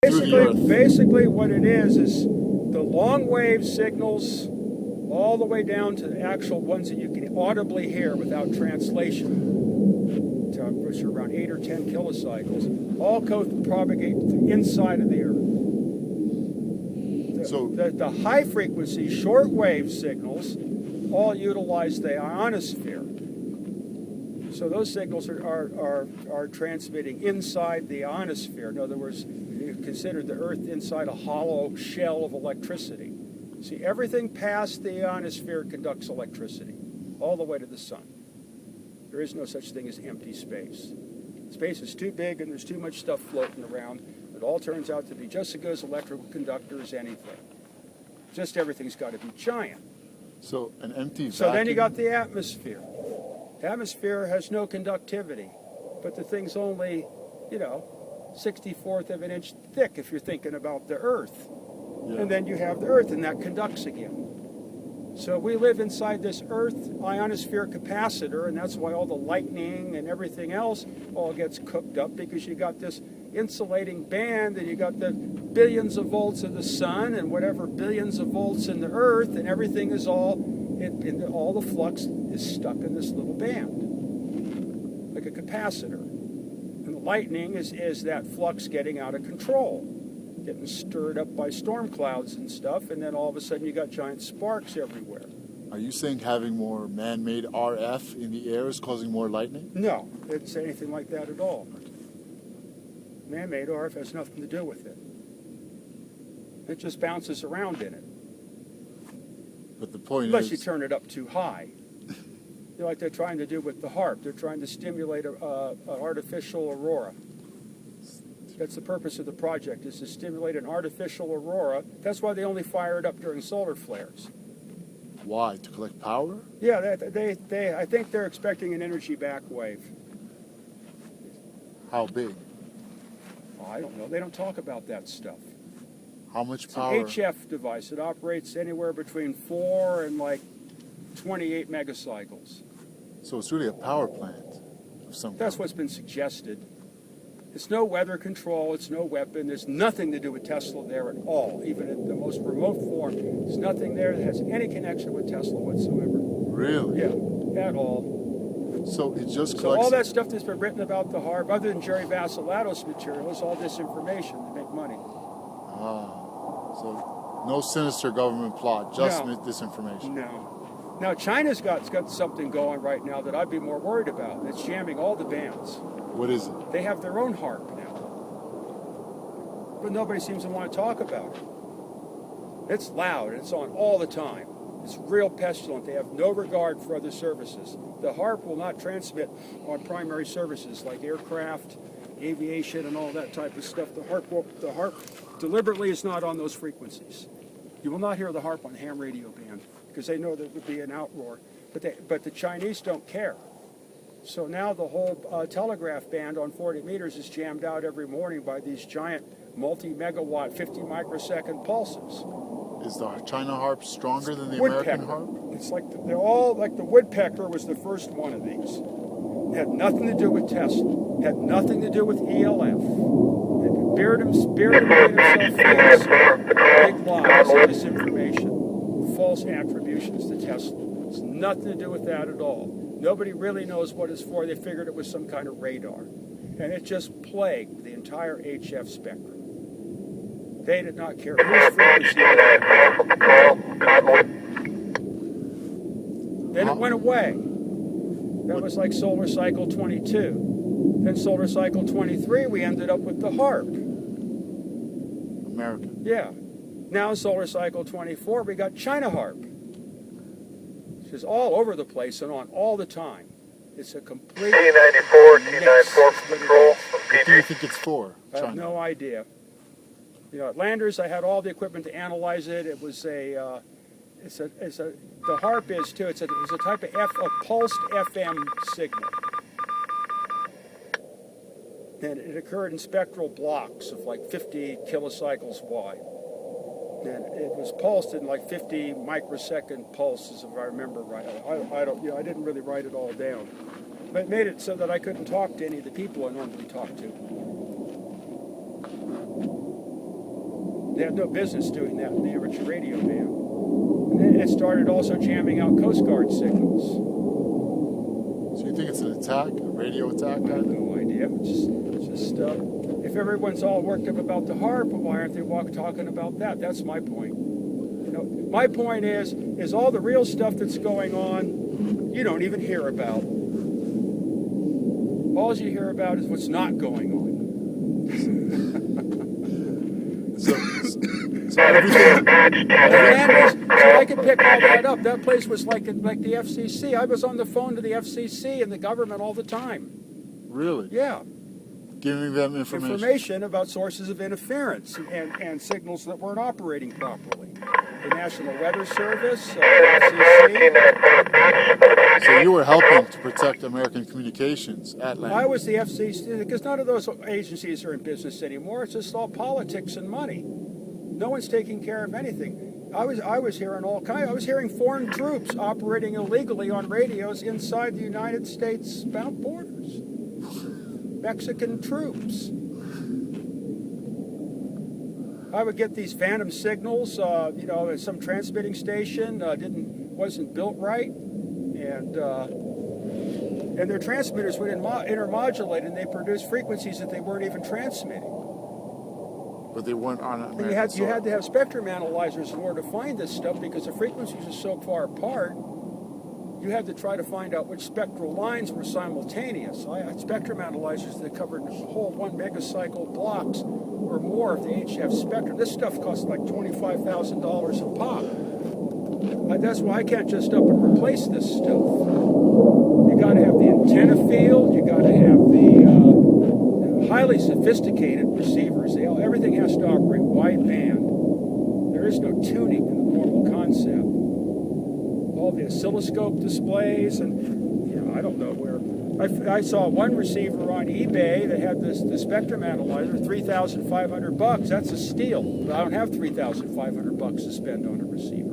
Basically what it is the long wave signals all the way down to the actual ones that you can audibly hear without translation, which are around 8 or 10 kilocycles, all propagate inside of the Earth. The high frequency short wave signals all utilize the ionosphere. So those signals are transmitting inside the ionosphere. In other words, you consider the Earth inside a hollow shell of electricity. See, everything past the ionosphere conducts electricity, all the way to the sun. There is no such thing as empty space. Space is too big and there's too much stuff floating around. It all turns out to be just as good as electrical conductor as anything. Just everything's got to be giant. So an empty vacuum. So then you got the atmosphere. The atmosphere has no conductivity, but the thing's only, 1/64 of an inch thick if you're thinking about the Earth. Yeah. And then you have the Earth, and that conducts again. So we live inside this Earth ionosphere capacitor, and that's why all the lightning and everything else all gets cooked up, because you got this insulating band, and you got the billions of volts of the sun, and whatever billions of volts in the Earth, and everything is all the flux is stuck in this little band, like a capacitor. And the lightning is that flux getting out of control, getting stirred up by storm clouds and stuff, and then all of a sudden you got giant sparks everywhere. Are you saying having more man-made RF in the air is causing more lightning? No, I didn't say anything like that at all. Man-made RF has nothing to do with it. It just bounces around in it. But the point Unless is... you turn it up too high. Like they're trying to do with the HAARP. They're trying to stimulate an artificial aurora. That's the purpose of the project, is to stimulate an artificial aurora. That's why they only fire it up during solar flares. Why? To collect power? Yeah, I think they're expecting an energy back wave. How big? Oh, I don't know. They don't talk about that stuff. How much It's power? an HF device. It operates anywhere between 4 and 28 megacycles. So it's really a power plant of some kind. That's what's been suggested. It's no weather control, it's no weapon, there's nothing to do with Tesla there at all, even in the most remote form. There's nothing there that has any connection with Tesla whatsoever. Really? Yeah, at all. So it just collects... So all that stuff that's been written about the HAARP, other than Jerry Vassilatos' material, is all disinformation to make money. So no sinister government plot, just disinformation. No. Now China's got something going right now that I'd be more worried about. It's jamming all the bands. What is it? They have their own HAARP now. But nobody seems to want to talk about it. It's loud, it's on all the time. It's real pestilent. They have no regard for other services. The HAARP will not transmit on primary services like aircraft, aviation, and all that type of stuff. The HAARP deliberately is not on those frequencies. You will not hear the HAARP on ham radio band because they know there would be an outroar. But the Chinese don't care. So now the whole telegraph band on 40 meters is jammed out every morning by these giant multi-megawatt, 50 microsecond pulses. Is the China HAARP stronger than the American HAARP? It's like they're all like the woodpecker was the first one of these. It had nothing to do with Tesla. It had nothing to do with ELF. It made himself famous. Big lies, disinformation, false attributions to Tesla. It's nothing to do with that at all. Nobody really knows what it's for. They figured it was some kind of radar. And it just plagued the entire HF spectrum. They did not care whose frequency it was. Then it went away. That was like solar cycle 22. Then solar cycle 23, we ended up with the HAARP. American. Yeah. Now in solar cycle 24, we got China HAARP. It's all over the place and on all the time. It's a complete T94 control from What do you think it's for? I have no idea. At Landers, I had all the equipment to analyze it. It was the HAARP is too. It's a type of a pulsed FM signal. And it occurred in spectral blocks of like 50 kilocycles wide. And it was pulsed in like 50 microsecond pulses, if I remember right. I didn't really write it all down. But it made it so that I couldn't talk to any of the people I normally talk to. They had no business doing that in the amateur radio band. And then it started also jamming out Coast Guard signals. So you think it's an attack, a radio attack? I have no idea. It's just if everyone's all worked up about the HAARP, why aren't they talking about that? That's my point. My point is all the real stuff that's going on, you don't even hear about. All you hear about is what's not going on. So everything. So I could pick all that up. That place was like the FCC. I was on the phone to the FCC and the government all the time. Really? Yeah. Giving them information. Information about sources of interference and signals that weren't operating properly. The National Weather Service, FCC. So you were helping to protect American communications at Land. I was the FCC, because none of those agencies are in business anymore. It's just all politics and money. No one's taking care of anything. I was hearing all kinds. I was hearing foreign troops operating illegally on radios inside the United States bound borders. Mexican troops. I would get these phantom signals. Some transmitting station wasn't built right, and their transmitters would intermodulate, and they produced frequencies that they weren't even transmitting. But they weren't on American You soil. had to have spectrum analyzers in order to find this stuff because the frequencies are so far apart. You had to try to find out which spectral lines were simultaneous. I had spectrum analyzers that covered whole 1 megacycle blocks or more of the HF spectrum. This stuff cost like $25,000 a pop. That's why I can't just up and replace this stuff. You got to have the antenna field. You got to have the highly sophisticated receivers. Everything has to operate wideband. There is no tuning in the normal concept. All the oscilloscope displays, and I don't know where. I saw one receiver on eBay that had the spectrum analyzer, $3,500. That's a steal. But I don't have $3,500 to spend on a receiver.